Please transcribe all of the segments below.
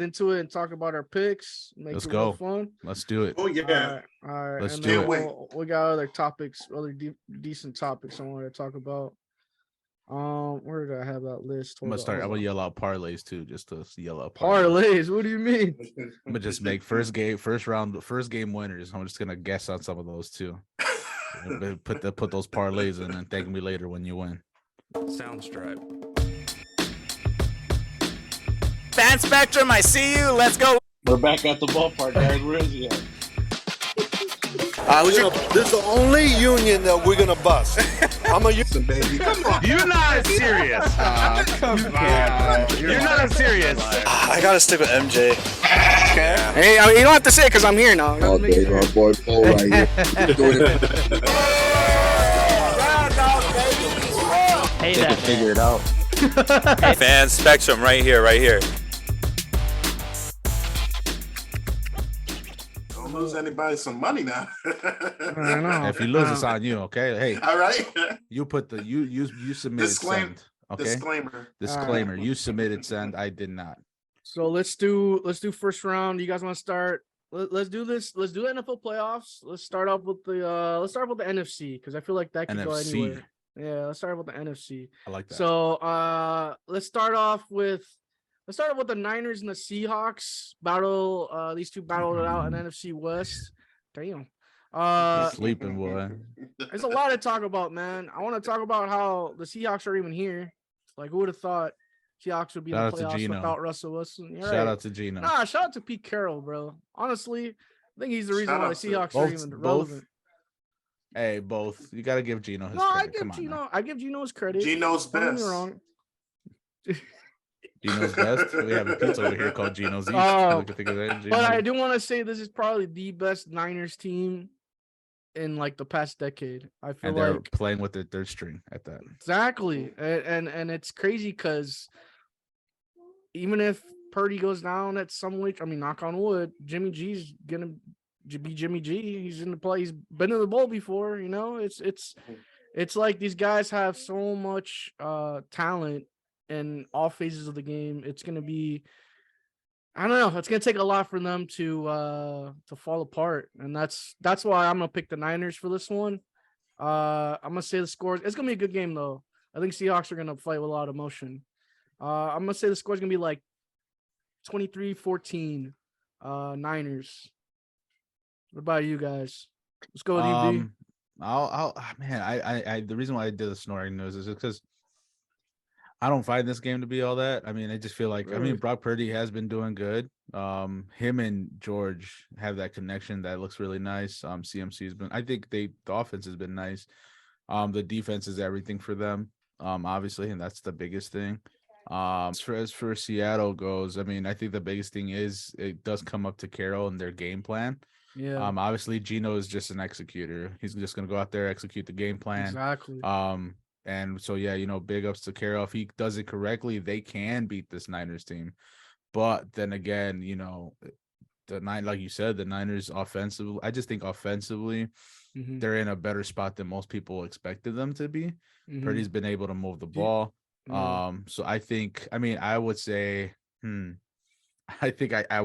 into it and talk about our picks. Let's go. Fun. Let's do it. Oh yeah. All right. Let's and do it. We got other topics, other decent topics I wanted to talk about. Where did I have that list? I'm gonna yell out parlays too, just to yell out parlays. What do you mean? I'm gonna just make first game winners. I'm just gonna guess on some of those too. Put those parlays in and thank me later when you win. Soundstripe. Fan Spectrum, I see you. Let's go. We're back at the ballpark, guys. Where is he at? This is the only union that we're gonna bust. I'm a union, baby. Come on. You're not serious. Come on. You're not serious. I gotta stick with MJ. Okay. Hey, you don't have to say it because I'm here now. Oh, there's our boy Paul right here. Hey, They can figure it out. Fan Spectrum, right here. Don't lose anybody some money now. I know. If you lose, it's on you. Okay. Hey. All right. You put the you submitted send. Okay. Disclaimer. You submitted send. I did not. So let's do first round. You guys want to start? Let's do this. Let's do NFL playoffs. Let's start off with the NFC because I feel like that could go anywhere. Yeah, let's start with the NFC. I like that. So let's start off with the Niners and the Seahawks battle. These two battled it out in NFC West. Damn. Sleeping boy. There's a lot to talk about, man. I want to talk about how the Seahawks are even here. Like, who would have thought Seahawks would be in the playoffs without Russell Wilson? Shout out to Gino. Nah, shout out to Pete Carroll, bro. Honestly, I think he's the reason why the Seahawks are even relevant. Hey, both. You got to give Gino his credit. I give Gino his credit. Gino's best. Don't get me wrong. Gino's best. We have a pizza over here called Gino's East. But I do want to say this is probably the best Niners team in like the past decade. I feel they're like playing with their third string at that. Exactly. And it's crazy because even if Purdy goes down at some which, I mean, knock on wood, Jimmy G's gonna be Jimmy G. He's in the play. He's been in the bowl before, you know. It's like these guys have so much talent in all phases of the game. It's gonna be, I don't know. It's gonna take a lot for them to fall apart, and that's why I'm gonna pick the Niners for this one. I'm gonna say the scores. It's gonna be a good game though. I think Seahawks are gonna fight with a lot of emotion. I'm gonna say the score's gonna be like 23-14, Niners. What about you guys? Let's go with EB. The reason why I did the snoring noise is because I don't find this game to be all that. I mean, I just feel like Brock Purdy has been doing good. Him and George have that connection that looks really nice. CMC has been. I think the offense has been nice. The defense is everything for them. Obviously, and that's the biggest thing. As for Seattle goes, I mean, I think the biggest thing is it does come up to Carroll and their game plan. Yeah. Obviously, Gino is just an executor. He's just going to go out there, execute the game plan. Exactly. And so, yeah, big ups to Carroll. If he does it correctly, they can beat this Niners team. But then again, like you said, the Niners offensively, I just think offensively, they're in a better spot than most people expected them to be. Purdy's been able to move the ball. So I think, I would say, I think I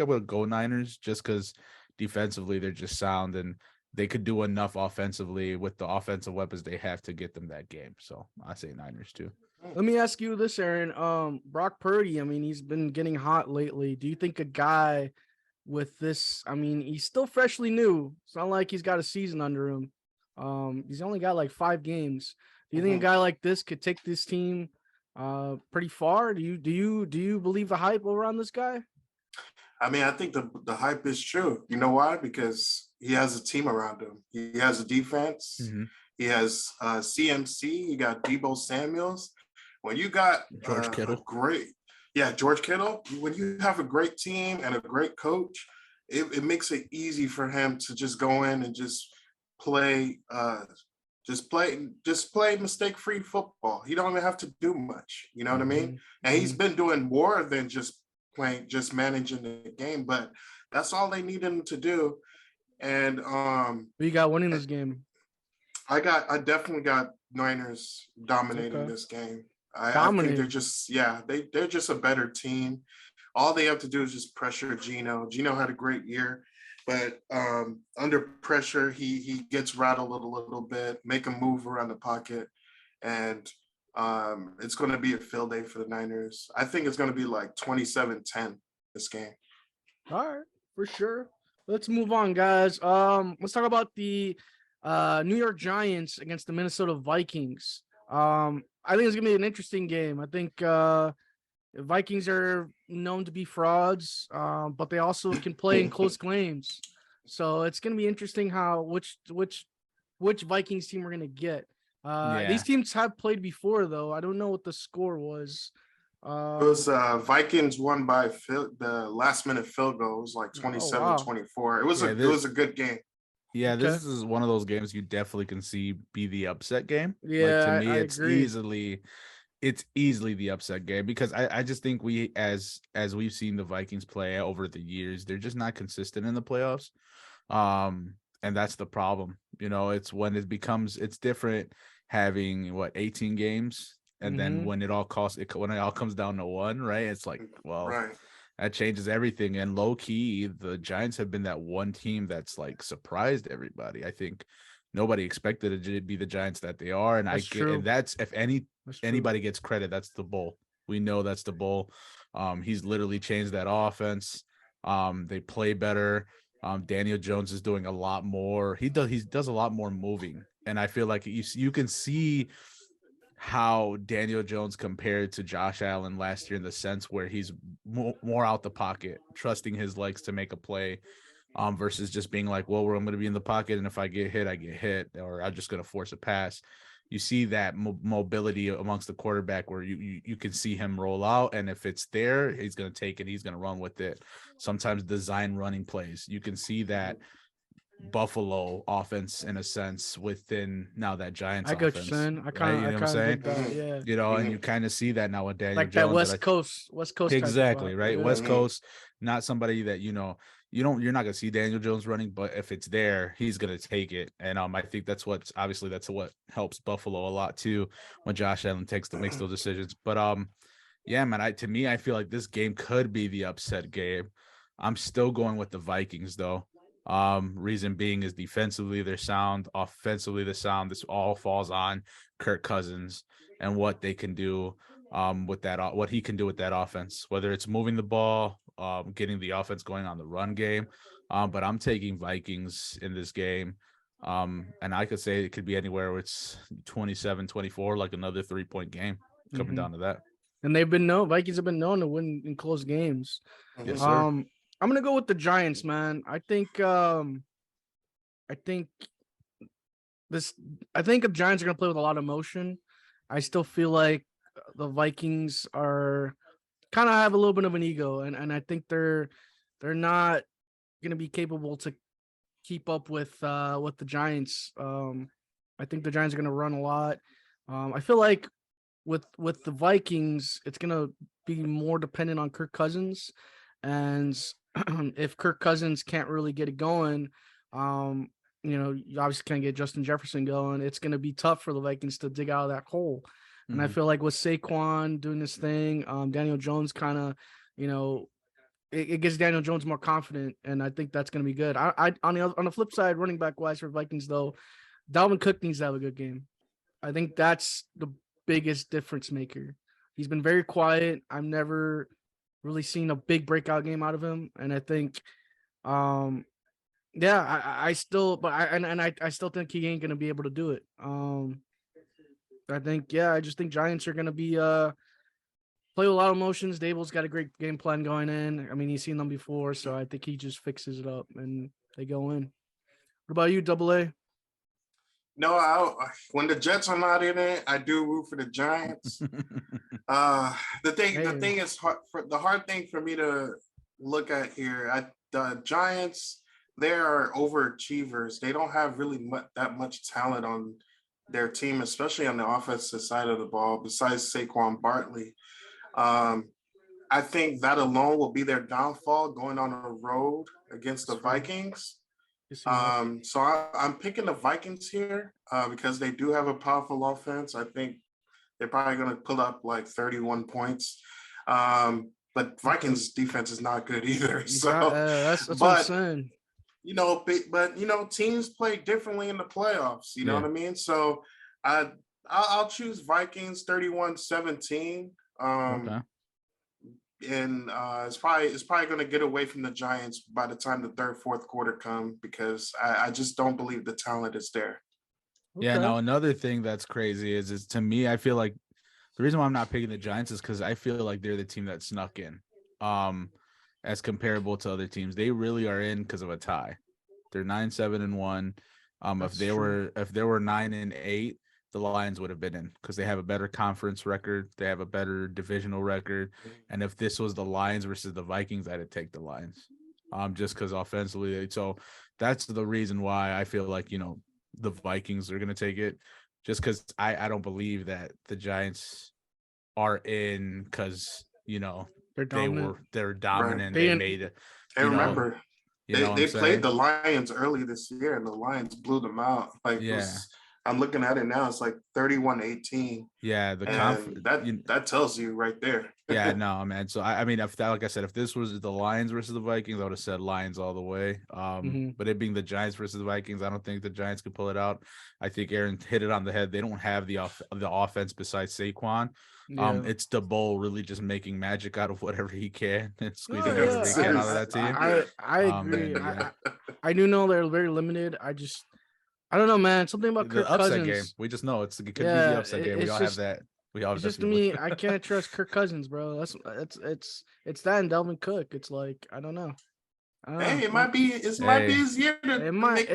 would go Niners just because defensively they're just sound and they could do enough offensively with the offensive weapons they have to get them that game. So I say Niners too. Let me ask you this, Aaron. Brock Purdy, he's been getting hot lately. Do you think a guy with this, he's still freshly new. It's not like he's got a season under him. He's only got like 5 games. Do you think a guy like this could take this team pretty far? Do you believe the hype around this guy? I think the hype is true. You know why? Because he has a team around him. He has a defense. He has CMC. You got Deebo Samuels. When you got George Kittle, George Kittle. When you have a great team and a great coach, it makes it easy for him to just go in and just play mistake-free football. He don't even have to do much. You know what I mean? And he's been doing more than just managing the game, but that's all they need him to do. And you got winning this game. I definitely got Niners dominating this game. I think they're just they're just a better team. All they have to do is just pressure Geno. Geno had a great year, but under pressure, he gets rattled a little bit, make a move around the pocket, and it's going to be a field day for the Niners. I think it's going to be like 27-10 this game. All right, for sure. Let's move on, guys. Let's talk about the New York Giants against the Minnesota Vikings. I think it's gonna be an interesting game. I think Vikings are known to be frauds, but they also can play in close games. So it's gonna be interesting how which Vikings team we're gonna get. These teams have played before, though. I don't know what the score was. It was Vikings won by the last minute field goal. It was like 27-24. It was it was a good game. Yeah, this is one of those games you definitely can see be the upset game. Yeah, to me, I it's agree. easily the upset game because I just think we as we've seen the Vikings play over the years, they're just not consistent in the playoffs. And that's the problem. It's when it's different having 18 games. And then when it all comes down to one, right? It's like, well, that changes everything. And low key, the Giants have been that one team that's like surprised everybody. I think nobody expected it to be the Giants that they are. And that's if anybody gets credit, that's the Bull. We know that's the Bull. He's literally changed that offense. They play better. Daniel Jones is doing a lot more. He does a lot more moving. And I feel like you can see how Daniel Jones compared to Josh Allen last year in the sense where he's more out the pocket, trusting his legs to make a play, versus just being like, well, I'm going to be in the pocket, and if I get hit, I get hit, or I'm just going to force a pass. You see that mobility amongst the quarterback where you can see him roll out, and if it's there, he's going to take it, he's going to run with it. Sometimes design running plays. You can see that Buffalo offense in a sense within now that Giants offense. What you're saying. I kind of saying that, yeah. And you kind of see that now with Daniel like Jones, that West Coast exactly, right? Yeah. West Coast, not somebody that you're not gonna see Daniel Jones running, but if it's there, he's gonna take it. And I think that's what helps Buffalo a lot too when Josh Allen makes those decisions. But yeah, man, I feel like this game could be the upset game. I'm still going with the Vikings though. Reason being is defensively they're sound, offensively they're sound. This all falls on Kirk Cousins and what they can do with that, what he can do with that offense, whether it's moving the ball, getting the offense going on the run game. But I'm taking Vikings in this game. And I could say it could be anywhere where it's 27-24, like another 3-point game coming down to that. And Vikings have been known to win in close games. Yes, sir. I'm gonna go with the Giants, man. I think the Giants are gonna play with a lot of emotion. I still feel like the Vikings are kind of have a little bit of an ego, and I think they're not gonna be capable to keep up with the Giants. I think the Giants are gonna run a lot. I feel like with the Vikings, it's gonna be more dependent on Kirk Cousins, and if Kirk Cousins can't really get it going, you obviously can't get Justin Jefferson going. It's going to be tough for the Vikings to dig out of that hole. And I feel like with Saquon doing this thing, Daniel Jones kind of, it gets Daniel Jones more confident, and I think that's going to be good. On the flip side, running back wise for Vikings though, Dalvin Cook needs to have a good game. I think that's the biggest difference maker. He's been very quiet. I've never really seen a big breakout game out of him, and I think, I still think he ain't gonna be able to do it. I just think Giants are gonna be play with a lot of emotions. Dable's got a great game plan going in. I mean, he's seen them before, so I think he just fixes it up and they go in. What about you, Double A? No, when the Jets are not in it, I do root for the Giants. The thing is the hard thing for me to look at here. The Giants, they are overachievers. They don't have really that much talent on their team, especially on the offensive side of the ball. Besides Saquon Barkley, I think that alone will be their downfall going on a road against the Vikings. So I'm picking the Vikings here because they do have a powerful offense. I think they're probably going to pull up like 31 points. but Vikings defense is not good either. So that's what I'm saying. Teams play differently in the playoffs. You know what I mean? So I'll choose Vikings 31-17. Okay. And it's probably going to get away from the Giants by the time the third, fourth quarter come, because I just don't believe the talent is there. Okay. Yeah. Now another thing that's crazy is to me, I feel like the reason why I'm not picking the Giants is because I feel like they're the team that snuck in, as comparable to other teams. They really are in because of a tie. They're 9-7-1. If they were 9-8. The Lions would have been in because they have a better conference record. They have a better divisional record. And if this was the Lions versus the Vikings, I'd take the Lions. Just because offensively. So that's the reason why I feel like, the Vikings are going to take it, just because I don't believe that the Giants are in because, they're dominant. Right. They made it. And remember, they played the Lions early this year and the Lions blew them out. I'm looking at it now. It's like 31-18. Yeah, that tells you right there. Yeah, no, man. So I mean, like I said, if this was the Lions versus the Vikings, I would have said Lions all the way. But it being the Giants versus the Vikings, I don't think the Giants could pull it out. I think Aaron hit it on the head. They don't have the offense besides Saquon. Yeah. It's the Bull really just making magic out of whatever he can and squeezing whatever he can out of that team. I agree. I do know they're very limited. I don't know, man. Something about Kirk Cousins. Game. We just know it could be the upset game. We all have that. We all. It's just to me, I can't trust Kirk Cousins, bro. It's that and Dalvin Cook. It's like I don't know. Hey, it might be his year. It might.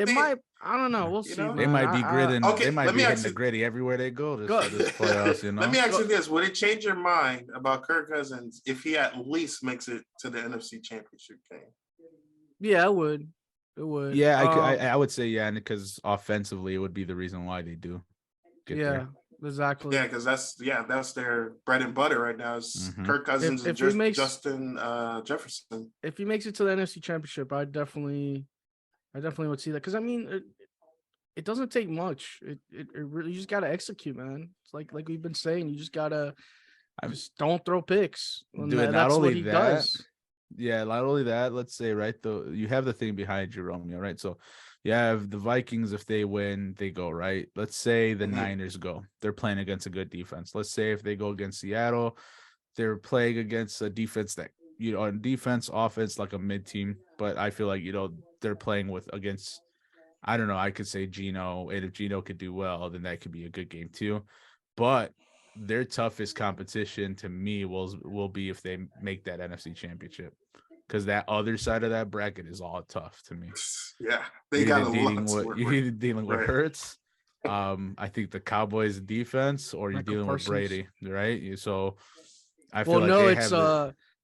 I don't know. We'll see. They might be gritting. Okay, they might be hitting the gritty everywhere they go this playoffs. Let me ask you this: would it change your mind about Kirk Cousins if he at least makes it to the NFC Championship game? Yeah, I would. It would. Yeah, I would say because offensively it would be the reason why they do get there. Exactly. Yeah, because that's their bread and butter right now is Kirk Cousins and Justin Jefferson. If he makes it to the NFC Championship, I definitely would see that, because I mean it doesn't take much. It really, you just gotta execute, man. It's like we've been saying, you just gotta just don't throw picks. That's what he does. Yeah, not only that, let's say, right, though, you have the thing behind you, Romeo, right? So you have the Vikings, if they win, they go, right? Let's say the Niners go. They're playing against a good defense. Let's say if they go against Seattle, they're playing against a defense that, on defense, offense, like a mid-team. But I feel like, they're playing against, I don't know, I could say Geno. And if Geno could do well, then that could be a good game too. But their toughest competition to me will be if they make that NFC Championship, because that other side of that bracket is all tough to me. Yeah, they got a lot to work you're either dealing with Hurts, I think the Cowboys defense, or you're dealing with Brady, right? So I feel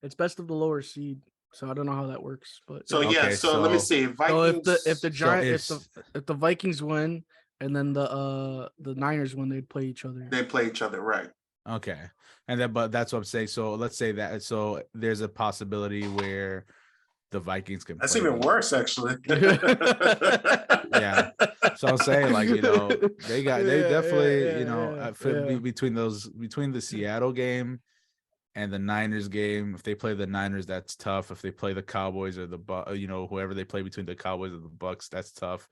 it's best of the lower seed. So I don't know how that works, but so let me see. Vikings, so if the Vikings win, and then the Niners, when they play each other. They play each other, right? Okay. But that's what I'm saying. So let's say that. So there's a possibility where the Vikings can. That's even worse, actually. Yeah. So I'm saying, they definitely, between the Seattle game and the Niners game, if they play the Niners, that's tough. If they play the Cowboys or whoever they play between the Cowboys or the Bucks, that's tough.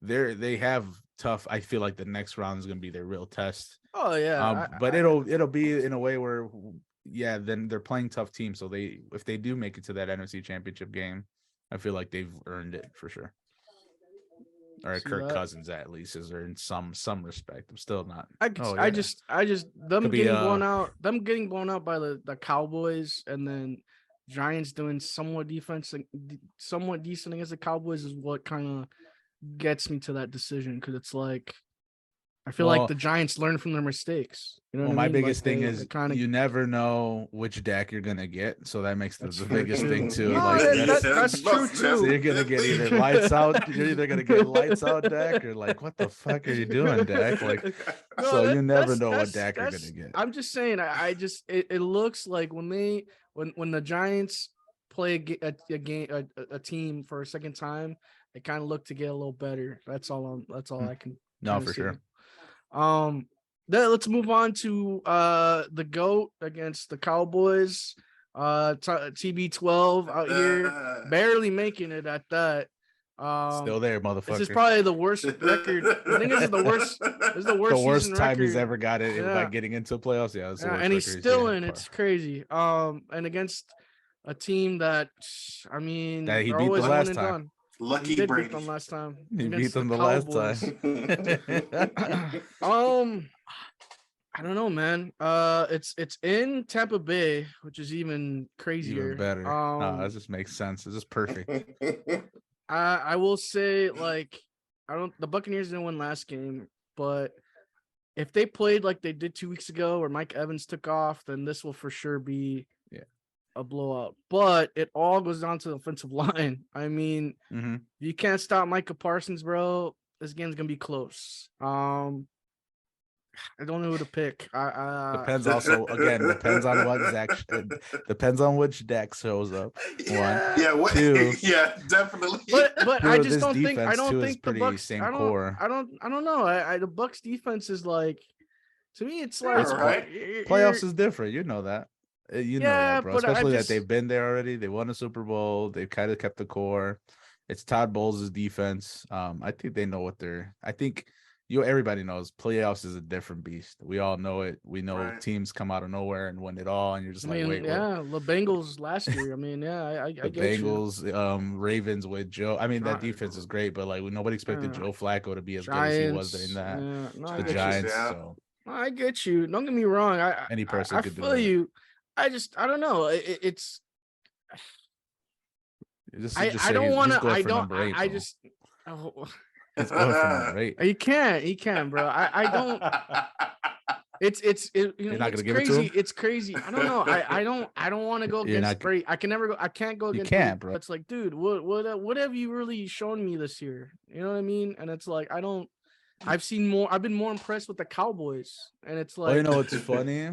They have tough. I feel like the next round is going to be their real test. Oh yeah, but it'll be in a way where, then they're playing tough teams. So if they do make it to that NFC Championship game, I feel like they've earned it for sure. Or Kirk Cousins at least is there in some respect. I'm still not. I just them getting blown out. Them getting blown out by the Cowboys, and then Giants doing somewhat decent against the Cowboys is what kind of gets me to that decision, because it's like I feel like the Giants learn from their mistakes. My biggest thing is you never know which Dak you're gonna get, so that makes the biggest thing too. That's true too. So you're gonna get either lights out. You're either gonna get lights out Dak, or what the fuck are you doing, Dak? You never know what Dak you're gonna get. I'm just saying. It looks like when the Giants play a team for a second time, they kind of look to get a little better. That's all I can. No, for sure. Then let's move on to the GOAT against the Cowboys. TB12 out here, barely making it at that. Still there, motherfucker. This is probably the worst record. I think this is the worst. This is the worst. The worst season time record. he's ever got it by getting into playoffs. Yeah, it's the worst and he's record still had. in. It's crazy. And against a team that, I mean, That he they're beat always the last one and time. done. Lucky He did Brady. beat them last time. He beat against them the last Cowboys. time. I don't know, man. It's in Tampa Bay, which is even crazier. Even better. That just makes sense. It's just perfect. I will say, like, the Buccaneers didn't win last game, but if they played like they did 2 weeks ago where Mike Evans took off, then this will for sure be a blowout. But it all goes down to the offensive line. I mean, you can't stop Micah Parsons, bro. This game's gonna be close. I don't know who to pick. Depends also again. Depends on what Zach. Depends on which Dak shows up. One, two. Yeah, definitely. But I just this don't think. I don't too think the pretty Bucks. same I don't. core. I don't know. The Bucks defense is like, to me, it's like playoffs is different. You know that. You know that, bro. but Especially that they've been there already. They won a Super Bowl. They've kind of kept the core. It's Todd Bowles' defense. I think they know what they're. I think. Everybody knows playoffs is a different beast. We all know it. We know teams come out of nowhere and win it all, and you're just wait. The Bengals last year. I mean, I the get Bengals, Ravens with Joe. I mean, that defense is great, but like nobody expected Joe Flacco to be as good as he was in that. The Giants. So I get you. Don't get me wrong. Any person could do it. I feel you. I don't know. It's. I don't want to. I don't. I just. Oh. It's going for number 8. He can, bro. I don't. You're not gonna give crazy. it to him? It's crazy. I don't know. I don't want to go against Brady. I can never go. I can't go against. You can't, bro. It's like, dude, what have you really shown me this year? You know what I mean? And it's like, I don't. I've seen more. I've been more impressed with the Cowboys, and it's like. You know what's funny?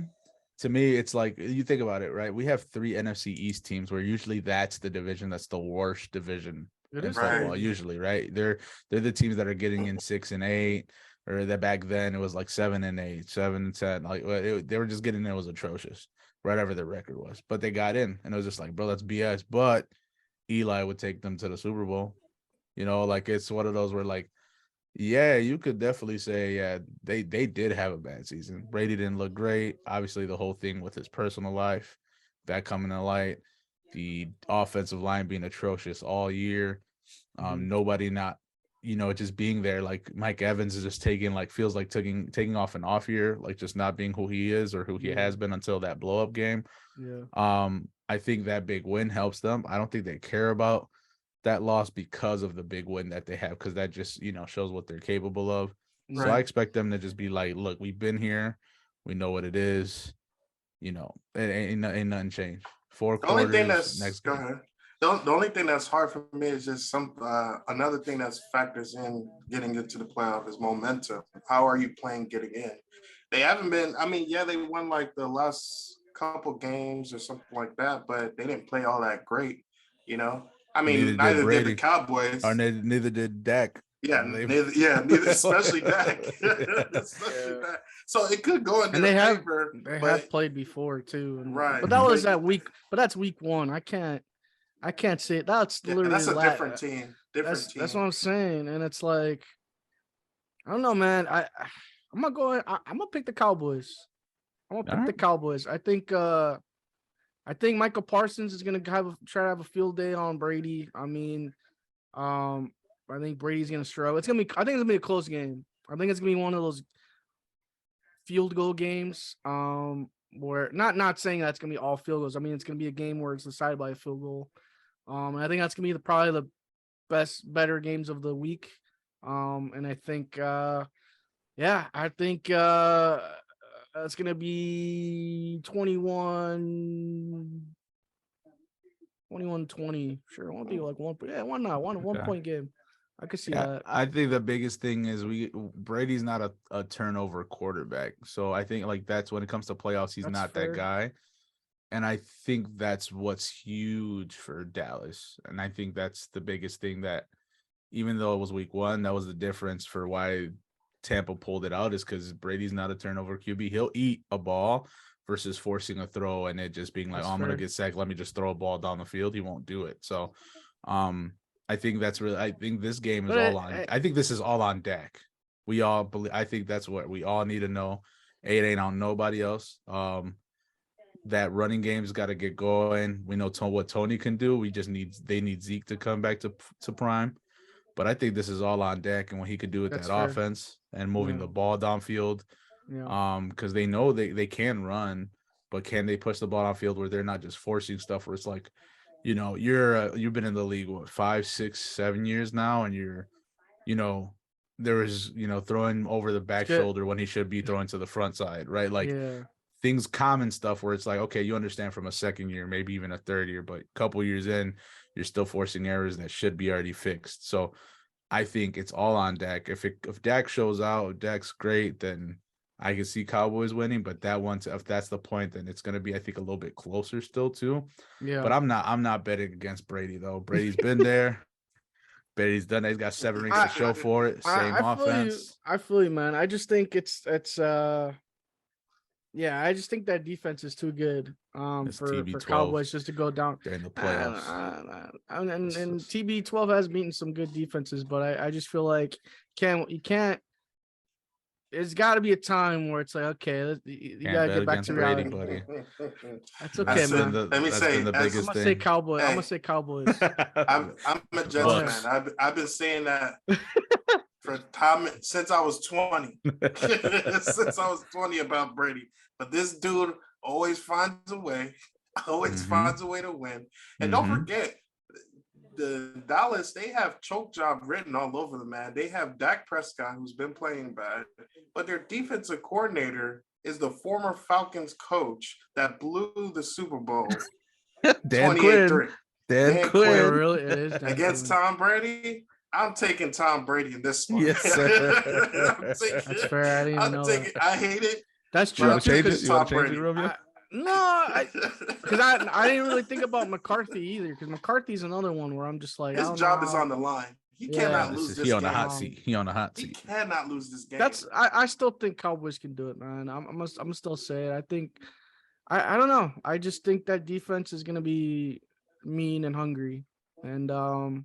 To me, it's like you think about it, right? We have 3 NFC East teams where usually that's the division that's the worst division. In football, usually, right? They're the teams that are getting in 6 and 8, or that back then it was like 7 and 8, 7 and 10. Like they were just getting there. It was atrocious, whatever their record was. But they got in, and it was just like, bro, that's BS. But Eli would take them to the Super Bowl. Like it's one of those where like, yeah, you could definitely say, they did have a bad season. Brady didn't look great. Obviously, the whole thing with his personal life, that coming to light. The offensive line being atrocious all year. Nobody not, just being there. Like Mike Evans is just feels like taking off an off year, like just not being who he is or who he has been until that blow up game. Yeah. I think that big win helps them. I don't think they care about that loss because of the big win that they have, because that just, shows what they're capable of. Right. So I expect them to just be like, look, we've been here. We know what it is. It ain't nothing changed. 4 quarters. The only thing that's next go ahead. The only thing that's hard for me is just another thing that factors in getting into the playoff is momentum. How are you playing getting in? They haven't been. I mean, they won like the last couple games or something like that, but they didn't play all that great. I mean, neither did the Cowboys, or neither did Dak. Yeah, neither, especially Dak. So it could go in their favor. They have played before too, right? But that was that week. But that's week 1. I can't say it. That's literally that's a different team. That's what I'm saying, and it's like, I don't know, man. I'm gonna go. I'm gonna pick the Cowboys. I'm gonna pick the Cowboys. I think Michael Parsons is gonna try to have a field day on Brady. I mean, I think Brady's gonna struggle. I think it's gonna be a close game. I think it's gonna be one of those field goal games. Where not saying that's gonna be all field goals. I mean, it's gonna be a game where it's decided by a field goal. And I think that's gonna be probably the better games of the week. And I think, it's gonna be 21-20. Sure, it won't be like one. Yeah, why not? One point game. I could see that. I think the biggest thing is Brady's not a turnover quarterback. So I think like that's when it comes to playoffs, he's not fair. That guy. And I think that's what's huge for Dallas. And I think that's the biggest thing that, even though it was week 1, that was the difference for why Tampa pulled it out, is because Brady's not a turnover QB. He'll eat a ball, versus forcing a throw and it just being like, I'm going to get sacked. Let me just throw a ball down the field. He won't do it. So I think this game is I think this is all on Dak. We all believe, I think that's what we all need to know. It ain't on nobody else. That running game's got to get going. We know what Tony can do. They need Zeke to come back to prime. But I think this is all on Dak and what he could do with that offense and moving the ball downfield. Yeah. Because they know they can run, but can they push the ball downfield where they're not just forcing stuff where it's like, you've been in the league 5, 6, 7 years now, and there is throwing over the back shoulder when he should be throwing to the front side, right? Like things, common stuff where it's like, okay, you understand from a second year, maybe even a third year, but a couple years in, you're still forcing errors that should be already fixed. So I think it's all on Dak. If Dak shows out, if Dak's great, then I can see Cowboys winning. But if that's the point, then it's going to be, I think, a little bit closer still too. Yeah. But I'm not betting against Brady though. Brady's been there. Brady's done it. He's got 7 rings to show for it. Same offense. I feel you, man. I just think it's I just think that defense is too good for Cowboys just to go down during the playoffs. And TB12 has beaten some good defenses, but I just feel like you can't. There's got to be a time where it's like, okay, you got to get back to reality. Buddy. That's okay, man. Let me say, I'm gonna say Cowboys. I'm gonna say Cowboys. I'm a Jets fan. I've been saying that for time since I was 20. Since I was 20 about Brady. But this dude always finds a way. Finds a way to win. And don't forget, the Dallas, they have choke job written all over them, man. They have Dak Prescott, who's been playing bad, but their defensive coordinator is the former Falcons coach that blew the Super Bowl. Dan Quinn. Dan Quinn. Really, it is against Tom Brady. I'm taking Tom Brady in this one. Yes, sir. That's fair. I didn't even know that. I hate it. That's true. You want to change it, Romeo? Because I didn't really think about McCarthy either. Because McCarthy's another one where I'm just like, his job is on the line. He cannot lose this game. He on the hot seat. He cannot lose this game. I still think Cowboys can do it, man. I'm gonna still say it. I think I don't know. I just think that defense is gonna be mean and hungry. And I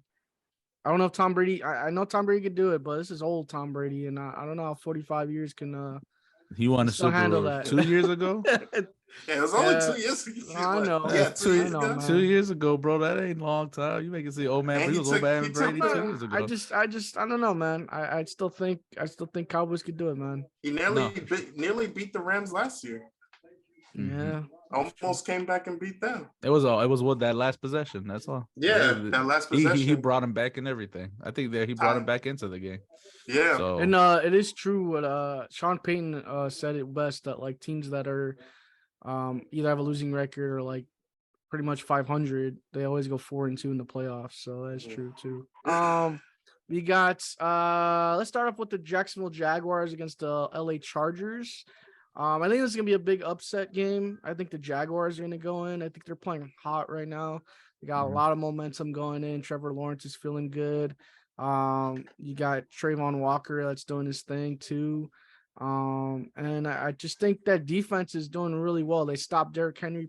don't know if Tom Brady. I know Tom Brady could do it, but this is old Tom Brady, and I don't know how 45 years can. He won a Super Bowl 2 years ago. Yeah, it was only 2 years ago. I know. Yeah, 2 years ago. 2 years ago, bro. That ain't a long time. You make it see old man. He was old man Brady 2 years ago. I don't know, man. I still think Cowboys could do it, man. He nearly beat the Rams last year. Yeah. Almost came back and beat them. It was what, that last possession. That's all. Yeah, that last possession. He brought him back and everything. I think that he brought him back into the game. Yeah. So. And it is true what Sean Payton said it best, that like teams that are either have a losing record or like pretty much 500, they always go 4-2 in the playoffs. So that's true too. We got let's start off with the Jacksonville Jaguars against the LA Chargers. I think this is gonna be a big upset game. I think the Jaguars are gonna go in. I think they're playing hot right now. They got a lot of momentum going in. Trevor Lawrence is feeling good. You got Trayvon Walker that's doing his thing too. And I just think that defense is doing really well. They stopped Derrick Henry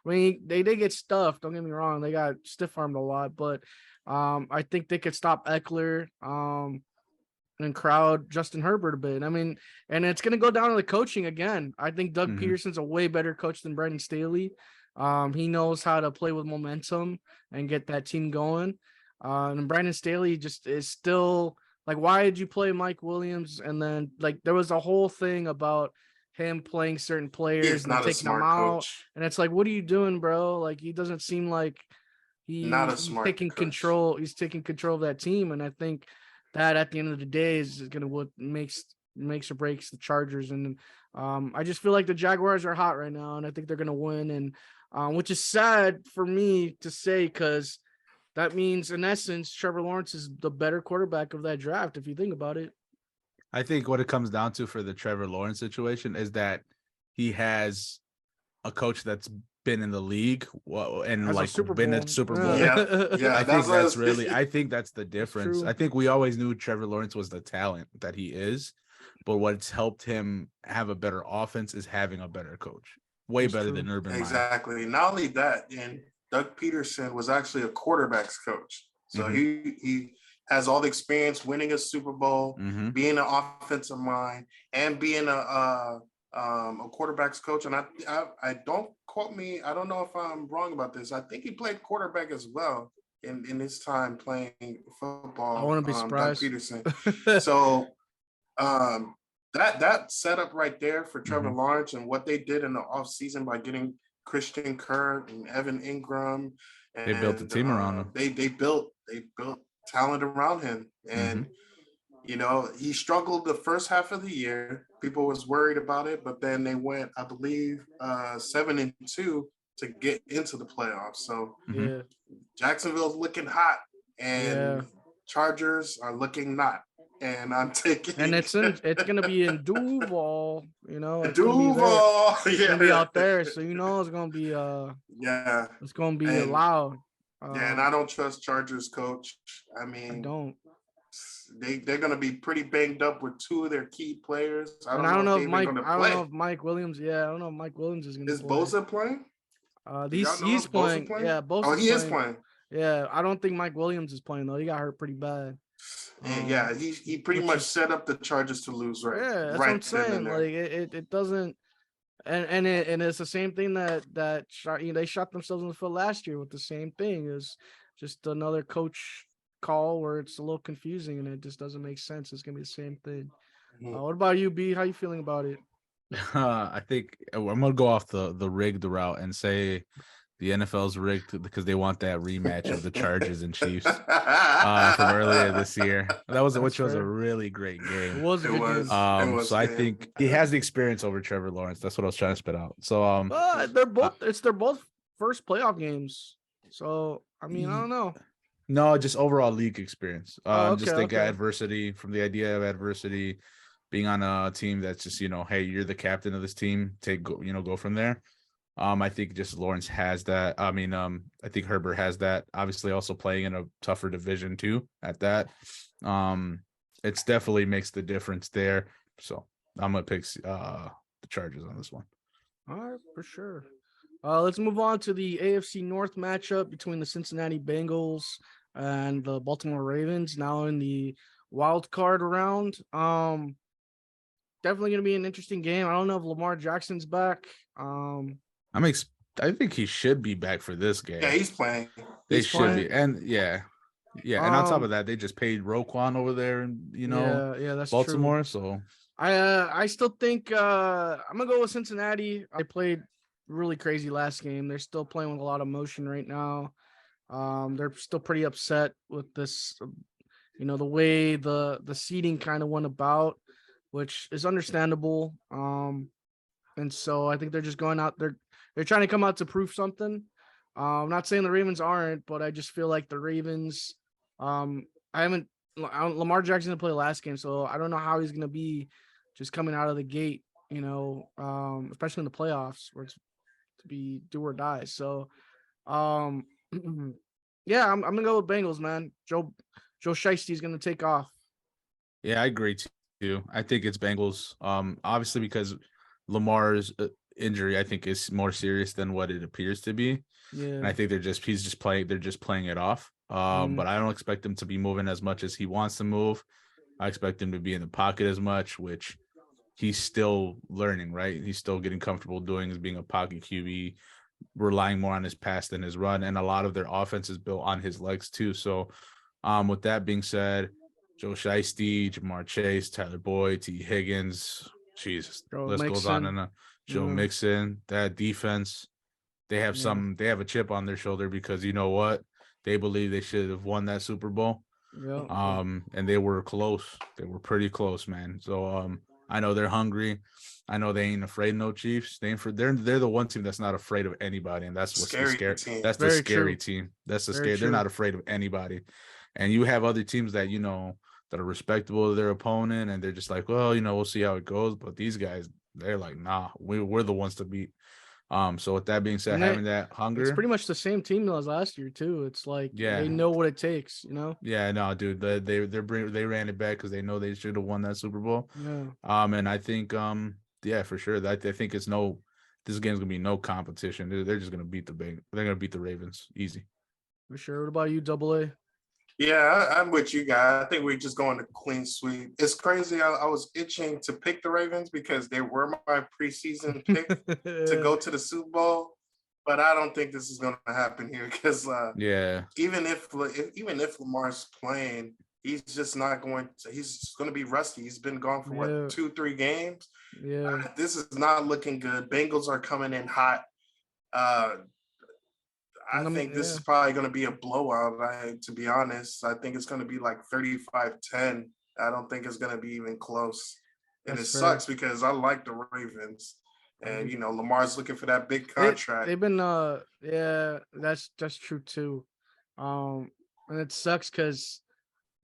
they did get stuffed. Don't get me wrong. They got stiff armed a lot, but I think they could stop Eckler and crowd Justin Herbert a bit. I mean, and it's going to go down to the coaching again. I think Doug Peterson's a way better coach than Brandon Staley. He knows how to play with momentum and get that team going. And Brandon Staley just is still like, why did you play Mike Williams? And then like there was a whole thing about him playing certain players and taking them out. Coach. And it's like, what are you doing, bro? Like he doesn't seem like he's taking control. He's taking control of that team. And I think that at the end of the day is going to what makes or breaks the Chargers. And I just feel like the Jaguars are hot right now, and I think they're going to win. And which is sad for me to say, because that means in essence Trevor Lawrence is the better quarterback of that draft if you think about it. I think what it comes down to for the Trevor Lawrence situation is that he has a coach that's been in the league and As like been at Super Bowl. Yeah. I think that's the difference. I think we always knew Trevor Lawrence was the talent that he is, but what's helped him have a better offense is having a better coach. way That's better true. than Urban Meyer. Exactly. Not only that, and Doug Peterson was actually a quarterbacks coach. So he has all the experience winning a Super Bowl, being an offensive mind, and being a quarterbacks coach. And I don't quote me. I don't know if I'm wrong about this. I think he played quarterback as well in his time playing football. I wouldn't be surprised. Doug Peterson. So that setup right there for Trevor Lawrence and what they did in the offseason by getting Christian Kirk and Evan Ingram. And They built a team around him. They built talent around him. And you know, he struggled the first half of the year. People was worried about it, but then they went, I believe, 7-2 to get into the playoffs. So Jacksonville's looking hot, and Chargers are looking not. And I'm taking, and it's gonna be in Duval, you know. It's Duval, it's gonna be out there, so you know it's gonna be it's gonna be loud. And I don't trust Chargers coach. I mean, I don't. They're gonna be pretty banged up with two of their key players. I don't know if Mike Williams. Yeah, I don't know if Mike Williams is gonna. Is Bosa playing? He's playing. Yeah, Bosa's Oh, he is playing. Yeah, I don't think Mike Williams is playing though. He got hurt pretty bad. And he pretty much set up the Chargers to lose, right? Yeah, that's what I'm saying. Like it doesn't, and it's the same thing that shot, they shot themselves in the foot last year with the same thing. Is just another coach call where it's a little confusing and it just doesn't make sense. It's gonna be the same thing. What about you, B? How you feeling about it? I think I'm gonna go off the rigged route and say the NFL's rigged because they want that rematch of the Chargers and Chiefs from earlier this year. Which was a really great game. It was. So I think he has the experience over Trevor Lawrence. That's what I was trying to spit out. So they're both first playoff games. So I mean, I don't know. No, just overall league experience. Just think adversity, from the idea of adversity, being on a team that's just, hey, you're the captain of this team. Go from there. I think just Lawrence has that. I mean, I think Herbert has that. Obviously, also playing in a tougher division too. At that, it's definitely makes the difference there. So I'm gonna pick the Chargers on this one. All right, for sure. Let's move on to the AFC North matchup between the Cincinnati Bengals and the Baltimore Ravens. Now in the wild card round. Definitely gonna be an interesting game. I don't know if Lamar Jackson's back. I think he should be back for this game. Yeah, he's playing. They should be, and yeah. And on top of that, they just paid Roquan over there, and that's Baltimore. True. So I still think I'm gonna go with Cincinnati. I played really crazy last game. They're still playing with a lot of motion right now. They're still pretty upset with this, the way the seeding kind of went about, which is understandable. And so I think they're just going out. They're trying to come out to prove something. I'm not saying the Ravens aren't, but I just feel like the Ravens. Lamar Jackson didn't play last game, so I don't know how he's gonna be just coming out of the gate. Especially in the playoffs where it's to be do or die. So, I'm gonna go with Bengals, man. Joe Shiesty's gonna take off. Yeah, I agree too. I think it's Bengals. Obviously because Lamar's injury, I think, is more serious than what it appears to be. Yeah, and I think they're just playing it off. But I don't expect him to be moving as much as he wants to move. I expect him to be in the pocket as much, which he's still learning, right? He's still getting comfortable doing, is being a pocket QB, relying more on his pass than his run, and a lot of their offense is built on his legs too. So, with that being said, Joe Shiesty, Jamar Chase, Tyler Boyd, T. Higgins, Jesus, list goes on and on. Joe Mixon, that defense, they have a chip on their shoulder because you know what? They believe they should have won that Super Bowl. Yeah. And they were close. They were pretty close, man. So I know they're hungry. I know they ain't afraid of no Chiefs. They're the one team that's not afraid of anybody, and that's what's the scary team. That's the scary team. That's the scary. They're not afraid of anybody. And you have other teams that that are respectable to their opponent, and they're just like, well, we'll see how it goes. But these guys, they're like, nah, we're the ones to beat. So with that being said, having that hunger, it's pretty much the same team as last year too. It's like they know what it takes, Yeah, no, dude, they ran it back because they know they should have won that Super Bowl. Yeah. And I think for sure that I think it's no this game's gonna be no competition. They're just gonna beat they're gonna beat the Ravens easy. For sure. What about you, Double A? Yeah, I'm with you guys. I think we're just going to clean sweep. It's crazy. I was itching to pick the Ravens because they were my preseason pick to go to the Super Bowl, but I don't think this is going to happen here because even if Lamar's playing, he's just not going to. He's just going to be rusty. He's been gone for 2-3 games. Yeah, this is not looking good. Bengals are coming in hot. I think this is probably going to be a blowout, to be honest. I think it's going to be like 35-10. I don't think it's going to be even close. And it sucks because I like the Ravens. And, Lamar's looking for that big contract. They've been, that's true too. And it sucks because,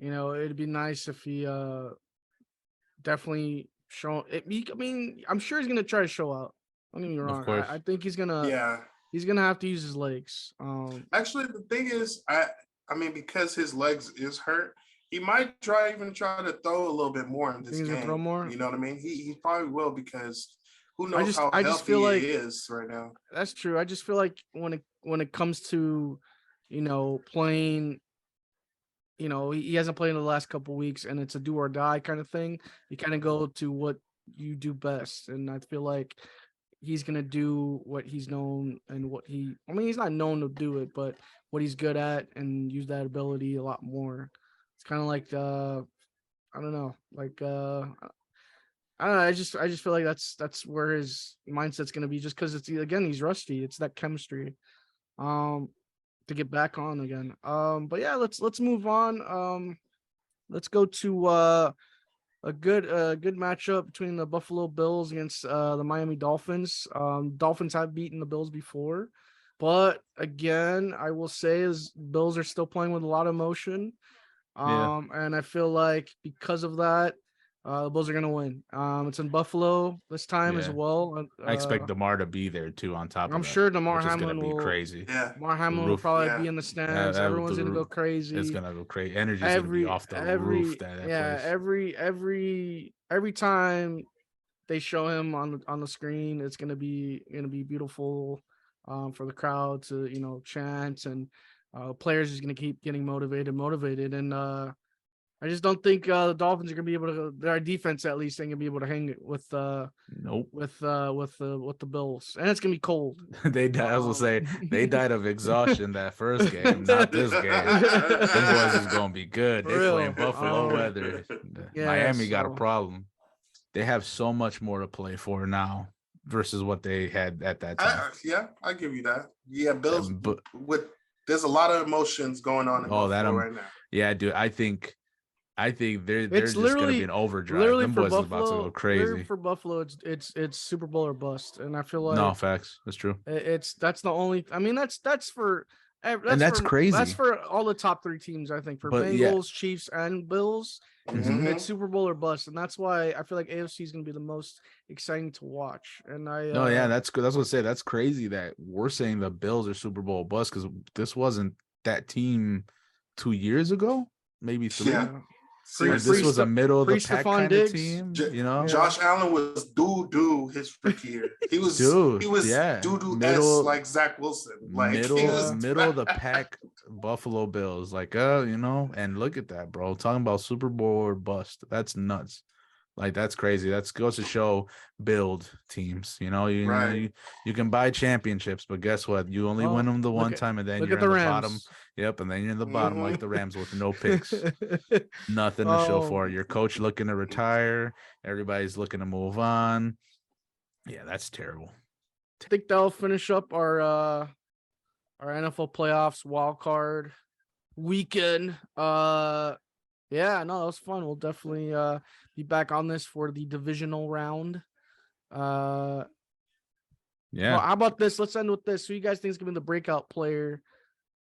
it'd be nice if he definitely show it. I mean, I'm sure he's going to try to show out. Don't get me wrong. I think he's going to. Yeah. He's gonna have to use his legs. Actually, the thing is, I mean, because his legs is hurt, he might try to throw a little bit more in this game. Throw more? You know what I mean? He probably will because who knows how healthy he is right now. That's true. I just feel like when it comes to, playing, he hasn't played in the last couple of weeks, and it's a do or die kind of thing. You kind of go to what you do best, and I feel like he's going to do what he's known and he's not known to do it, but what he's good at and use that ability a lot more. It's kind of like, I don't know. I just feel like that's where his mindset's going to be just because he's rusty. It's that chemistry, to get back on again. But yeah, let's move on. Let's go to, a good matchup between the Buffalo Bills against the Miami Dolphins. Dolphins have beaten the Bills before, but again, I will say is Bills are still playing with a lot of emotion. And I feel like because of that, the Bills are going to win. It's in Buffalo this time as well. I expect DeMar to be there too. On top of I'm that, sure DeMar Hamlin will be will crazy. Yeah, DeMar Hamlin will probably be in the stands. Everyone's going to go crazy. It's going to go crazy. Energy's going to be off the roof. Every time they show him on the screen, it's going to be beautiful for the crowd to chant, and players is going to keep getting motivated, and I just don't think the Dolphins are going to be able to. Their defense, at least, ain't going to be able to hang it with with the Bills, and it's going to be cold. They died. I was going to say they died of exhaustion that first game, not this game. Them boys is going to be good. They playing Buffalo weather. Miami got a problem. They have so much more to play for now versus what they had at that time. I give you that. Yeah, Bills. There's a lot of emotions going on in Buffalo right now. Yeah, dude. I think they're just gonna be an overdrive. Them boys is about to go crazy. For Buffalo, it's Super Bowl or bust, and I feel like no facts. That's true. That's the only. I mean, that's for. That's crazy. That's for all the top 3 teams, I think, for Bengals, Chiefs, and Bills. It's Super Bowl or bust, and that's why I feel like AFC is going to be the most exciting to watch. And that's good. That's what I say. That's crazy that we're saying the Bills are Super Bowl bust because this wasn't that team 2 years ago, maybe 3. Yeah. This was a middle of the pack kind of team, Josh Allen was doo-doo his rookie year. He was doo-doo-esque like Zach Wilson. Like middle of the pack Buffalo Bills. And look at that, bro. Talking about Super Bowl or bust. That's nuts. Like, that's crazy. That goes to show build teams. You can buy championships, but guess what? You only win them the one time, and then you're in the bottom. Yep, and then you're in the bottom like the Rams with no picks. Nothing to show for it. Your coach looking to retire. Everybody's looking to move on. Yeah, that's terrible. I think that'll finish up our NFL playoffs wild card weekend. Yeah, no, that was fun. We'll definitely be back on this for the divisional round. Yeah. Well, how about this? Let's end with this. Who you guys think is going to be the breakout player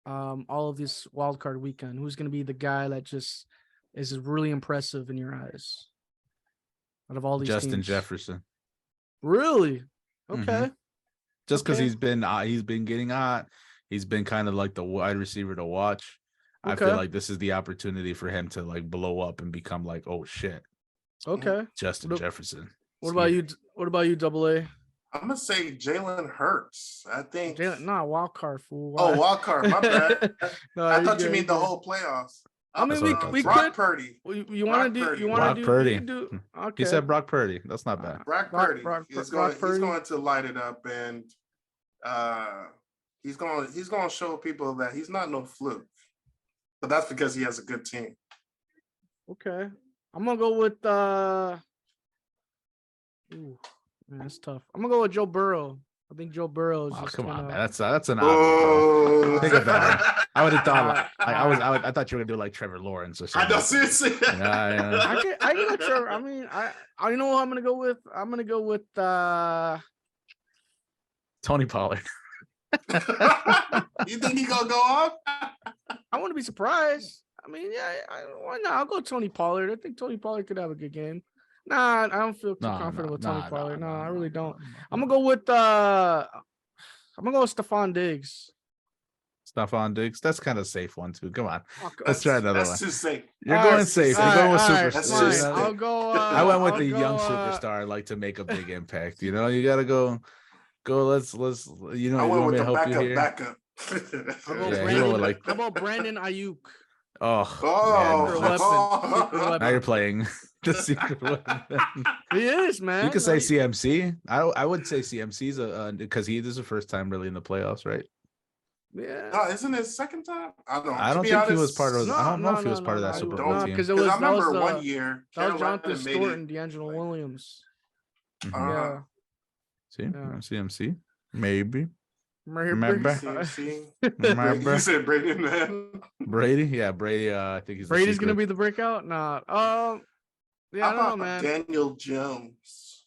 all of this wild card weekend? Who's going to be the guy that just is really impressive in your eyes out of all these Justin teams? Jefferson. Really? Okay. Mm-hmm. Just because he's been getting hot. He's been kind of like the wide receiver to watch. I feel like this is the opportunity for him to like blow up and become like, oh shit. Okay. Justin Jefferson. What about you? What about you, Double A? I'm gonna say Jalen Hurts. I think. Wild card fool. Oh, wild card. My bad. No, I thought you mean the whole playoffs. I mean, we Brock could. Purdy. You want to do? You want Brock to do? Purdy. You can do. Okay. He said Brock Purdy. That's not bad. Brock Purdy. He's going to light it up, and he's going to show people that he's not no fluke. But that's because he has a good team. Okay, I'm gonna go with. Ooh, man, that's tough. I'm gonna go with Joe Burrow. I think Joe Burrow is. Oh, just come gonna... on, man. That's an obvious. Think about it. I would have thought I thought you were gonna do like Trevor Lawrence or something. I know, seriously. Yeah. I can go Trevor. I mean, I know who I'm gonna go with. I'm gonna go with Tony Pollard. You think he gonna go off? I want to be surprised. I mean, yeah, why not? I'll go Tony Pollard. I think Tony Pollard could have a good game. Nah, I don't feel too confident with Tony Pollard. No, I really don't. I'm gonna go with Stephon Diggs. Stephon Diggs. That's kind of a safe one too. Come on. Let's try another one. That's too safe. You're going safe. You're going with superstar. I'll go. I went with the young superstar, like to make a big impact. You know, you gotta go. Let's. You know, I went with the help you here. backup. How about Brandon Ayuk? Oh, now you're playing the secret weapon. He is, man. You could say CMC. I would say CMC's because this is the first time really in the playoffs, right? Yeah. No, isn't it second time? I don't know. I don't think he was part of. I don't know if he was part of that Super Bowl team. Because I remember one year that was Jonathan Stewart and D'Angelo Williams. Yeah. See, CMC, maybe. Remember? You said Brady, man. Brady, yeah, Brady. I think Brady's gonna be the breakout. Nah. Yeah, I don't know, man. Daniel Jones.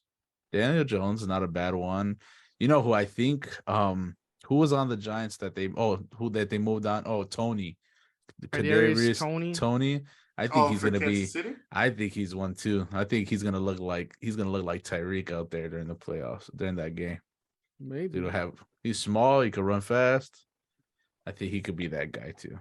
Daniel Jones is not a bad one. You know who I think? Who was on the Giants that they moved on? Oh, Tony. Tony. I think he's gonna be. City? I think he's one too. I think he's gonna look like Tyreek out there during the playoffs during that game. Maybe he's small. He could run fast. I think he could be that guy too.